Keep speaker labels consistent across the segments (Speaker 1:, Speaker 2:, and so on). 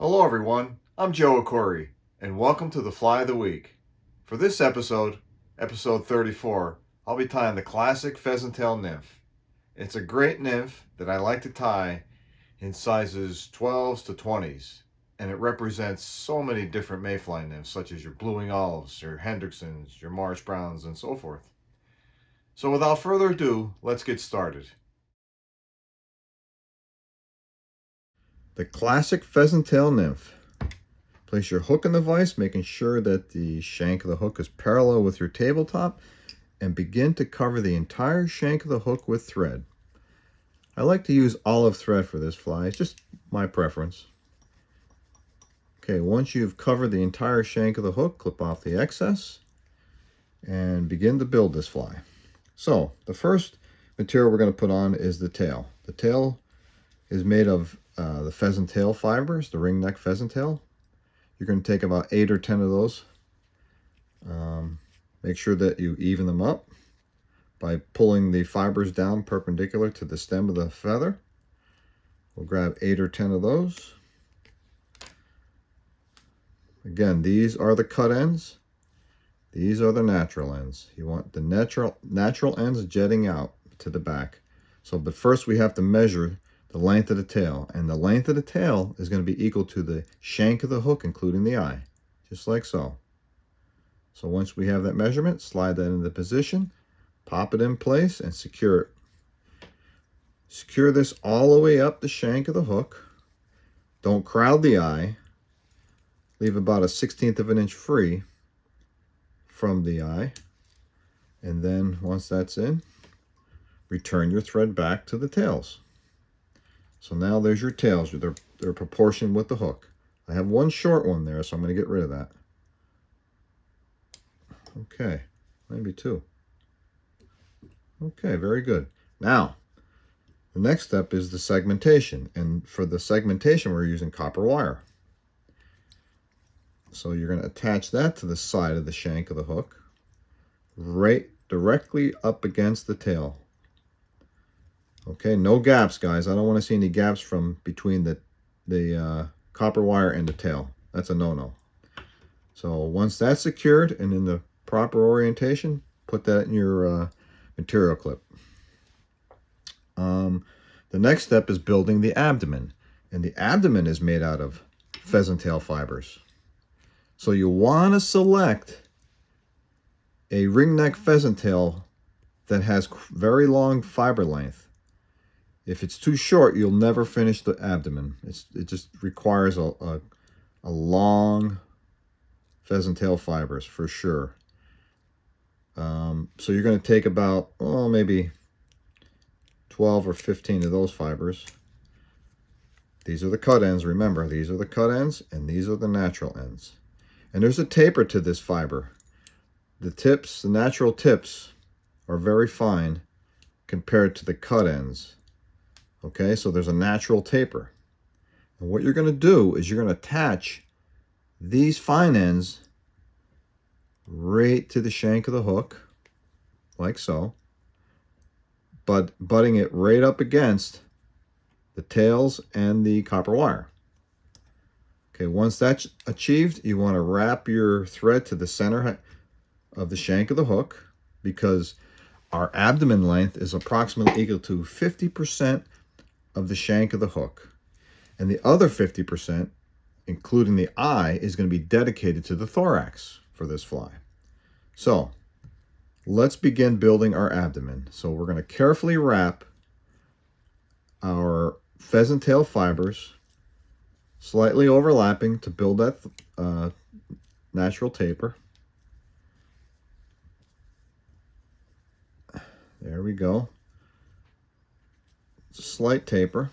Speaker 1: Hello everyone, I'm Joe Ackourey, and welcome to the Fly of the Week. For this episode, episode 34, I'll be tying the Classic Pheasant Tail Nymph. It's a great nymph that I like to tie in sizes 12s to 20s, and it represents so many different mayfly nymphs, such as your Blue-wing Olives, your Hendricksons, your Marsh Browns, and so forth. So without further ado, let's get started. The Classic Pheasant Tail Nymph. Place your hook in the vise, making sure that the shank of the hook is parallel with your tabletop, and begin to cover the entire shank of the hook with thread. I like to use olive thread for this fly. It's just my preference. Okay, once you've covered the entire shank of the hook, clip off the excess and begin to build this fly. So the first material we're going to put on is the tail. The tail is made of the pheasant tail fibers, the ring neck pheasant tail. You're going to take about 8 or 10 of those. Make sure that you even them up by pulling the fibers down perpendicular to the stem of the feather. We'll grab 8 or 10 of those. Again, these are the cut ends. These are the natural ends. You want the natural ends jetting out to the back. But first we have to measure the length of the tail, and the length of the tail is going to be equal to the shank of the hook, including the eye, just like so. So once we have that measurement, slide that into position, pop it in place, and secure it. Secure this all the way up the shank of the hook. Don't crowd the eye. Leave about a 1/16 of an inch free from the eye. And then once that's in, return your thread back to the tails. So now there's your tails. They're proportioned with the hook. I have one short one there, so I'm going to get rid of that. Okay, maybe 2. Okay, very good. Now, the next step is the segmentation. And for the segmentation, we're using copper wire. So you're going to attach that to the side of the shank of the hook, right directly up against the tail. Okay, no gaps, guys. I don't want to see any gaps from between the copper wire and the tail. That's a no-no. So once that's secured and in the proper orientation, put that in your material clip. The next step is building the abdomen. And the abdomen is made out of pheasant tail fibers. So you want to select a ring neck pheasant tail that has very long fiber length. If it's too short, you'll never finish the abdomen. It just requires a long pheasant tail fibers for sure. So you're going to take about, maybe 12 or 15 of those fibers. These are the cut ends. Remember, these are the cut ends and these are the natural ends. And there's a taper to this fiber. The tips, the natural tips, are very fine compared to the cut ends. Okay, so there's a natural taper. And what you're going to do is you're going to attach these fine ends right to the shank of the hook, like so, but butting it right up against the tails and the copper wire. Okay, once that's achieved, you want to wrap your thread to the center of the shank of the hook, because our abdomen length is approximately equal to 50% of the shank of the hook, and the other 50%, including the eye, is going to be dedicated to the thorax for this fly. So let's begin building our abdomen. So we're going to carefully wrap our pheasant tail fibers, slightly overlapping to build that natural taper. There we go. It's a slight taper,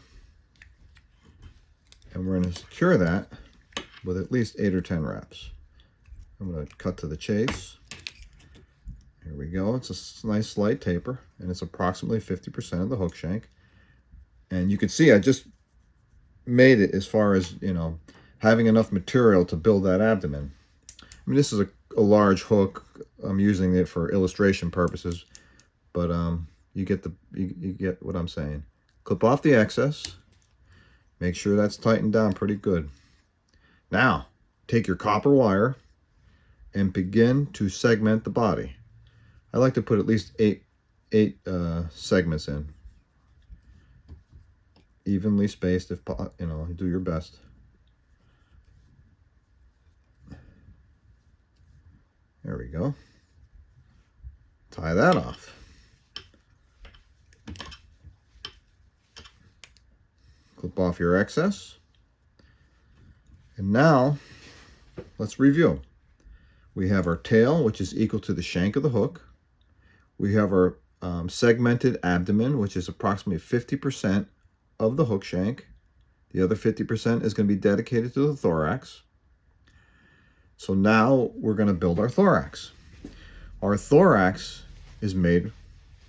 Speaker 1: and we're going to secure that with at least 8 or 10 wraps. I'm going to cut to the chase. Here we go. It's a nice slight taper, and it's approximately 50% of the hook shank. And you can see I just made it as far as, having enough material to build that abdomen. I mean, this is a large hook. I'm using it for illustration purposes, but you get what I'm saying. Clip off the excess. Make sure that's tightened down pretty good. Now, take your copper wire and begin to segment the body. I like to put at least eight segments in, evenly spaced. If you know, do your best. There we go. Tie that off. Clip off your excess. And now, let's review. We have our tail, which is equal to the shank of the hook. We have our segmented abdomen, which is approximately 50% of the hook shank. The other 50% is going to be dedicated to the thorax. So now we're going to build our thorax. Our thorax is made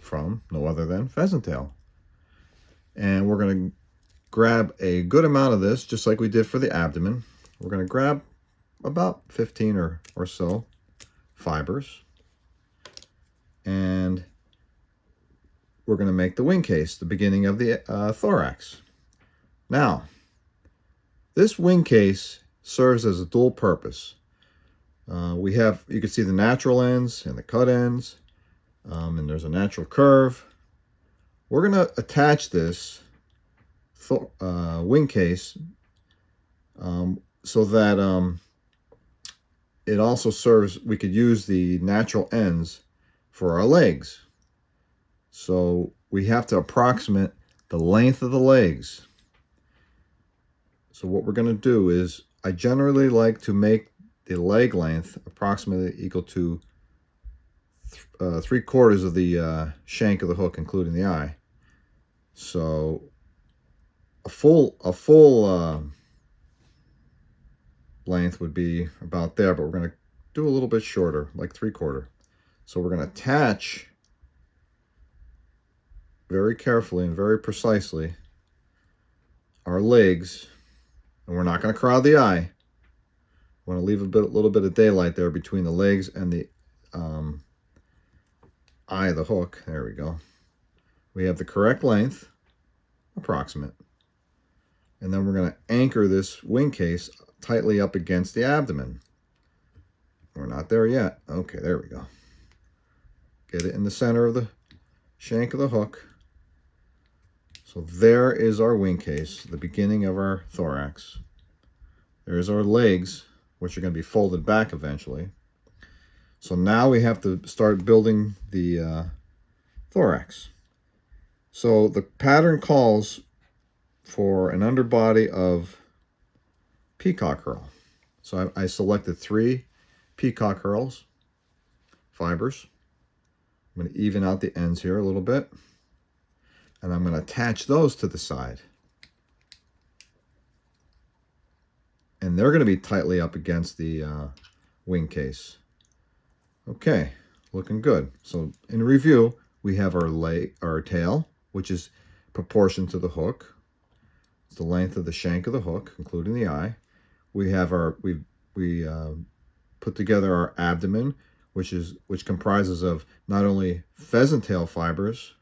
Speaker 1: from no other than pheasant tail. And we're going to grab a good amount of this, just like we did for the abdomen. We're going to grab about 15 or so fibers. And we're going to make the wing case, the beginning of the thorax. Now, this wing case serves as a dual purpose. You can see the natural ends and the cut ends, and there's a natural curve. We're going to attach this wing case so that it also serves, we could use the natural ends for our legs. So we have to approximate the length of the legs. So what we're going to do is, I generally like to make the leg length approximately equal to 3/4 of the shank of the hook, including the eye. So a full length would be about there, but we're going to do a little bit shorter, like 3/4. So we're going to attach very carefully and very precisely our legs, and we're not going to crowd the eye. I want to leave a little bit of daylight there between the legs and the eye of the hook. There we go. We have the correct length, approximate. And then we're going to anchor this wing case tightly up against the abdomen. We're not there yet. Okay, there we go. Get it in the center of the shank of the hook. So there is our wing case, the beginning of our thorax. There's our legs, which are going to be folded back eventually. So now we have to start building the thorax. So the pattern calls for an underbody of peacock herl. So I selected 3 peacock herls, fibers. I'm going to even out the ends here a little bit. And I'm going to attach those to the side. And they're going to be tightly up against the wing case. Okay, looking good. So in review, we have our tail, which is proportioned to the hook. It's the length of the shank of the hook, including the eye. We have we put together our abdomen, which comprises of not only pheasant tail fibers,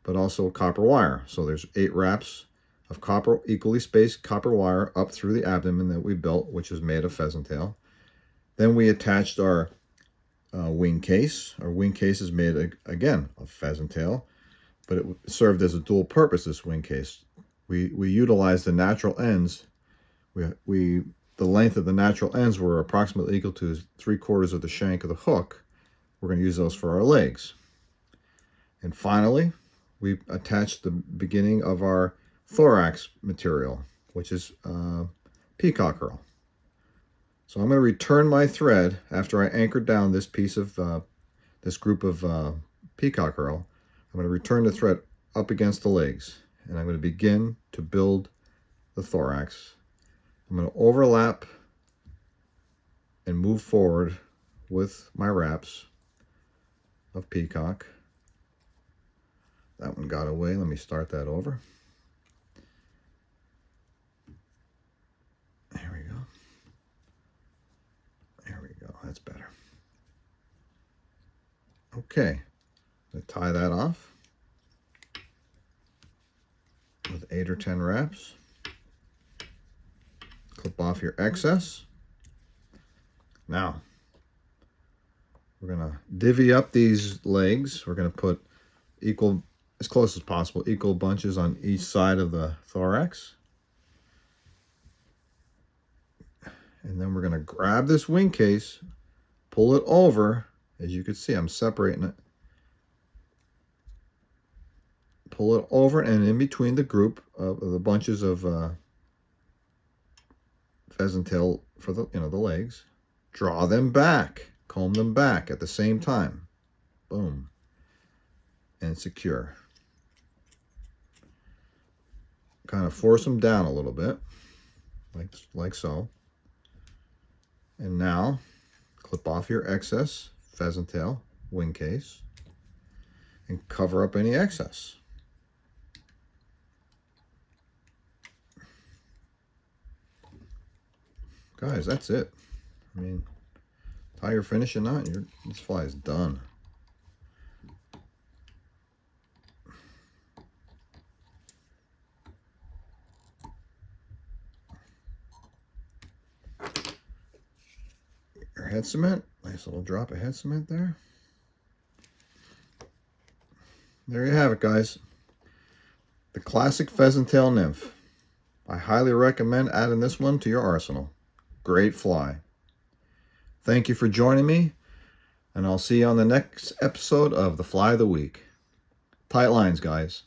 Speaker 1: but also copper wire. So there's 8 wraps of equally spaced copper wire up through the abdomen that we built, which is made of pheasant tail. Then we attached our wing case. Our wing case is made, again, of pheasant tail, but it served as a dual purpose, this wing case. We utilized the natural ends. The length of the natural ends were approximately equal to 3/4 of the shank of the hook. We're going to use those for our legs. And finally, we attached the beginning of our thorax material, which is peacock herl. So I'm going to return my thread after I anchored down this piece of this group of peacock herl. I'm going to return the thread up against the legs, and I'm going to begin to build the thorax. I'm going to overlap and move forward with my wraps of peacock. That one got away. Let me start that over. There we go. There we go. That's better. Okay. I'm going to tie that off with 8 or 10 wraps. Clip off your excess. Now, we're gonna divvy up these legs. We're gonna put equal, as close as possible, equal bunches on each side of the thorax. And then we're gonna grab this wing case, pull it over. As you can see, I'm separating it. Pull it over and in between the group of the bunches of pheasant tail for the the legs. Draw them back, comb them back at the same time. Boom. And secure. Kind of force them down a little bit, like so. And now clip off your excess pheasant tail wing case and cover up any excess. Guys, that's it. I mean, tie your finishing knot, this fly is done. Your head cement, nice little drop of head cement there. There you have it, guys. The Classic Pheasant Tail Nymph. I highly recommend adding this one to your arsenal. Great fly. Thank you for joining me, and I'll see you on the next episode of the Fly of the Week. Tight lines, guys.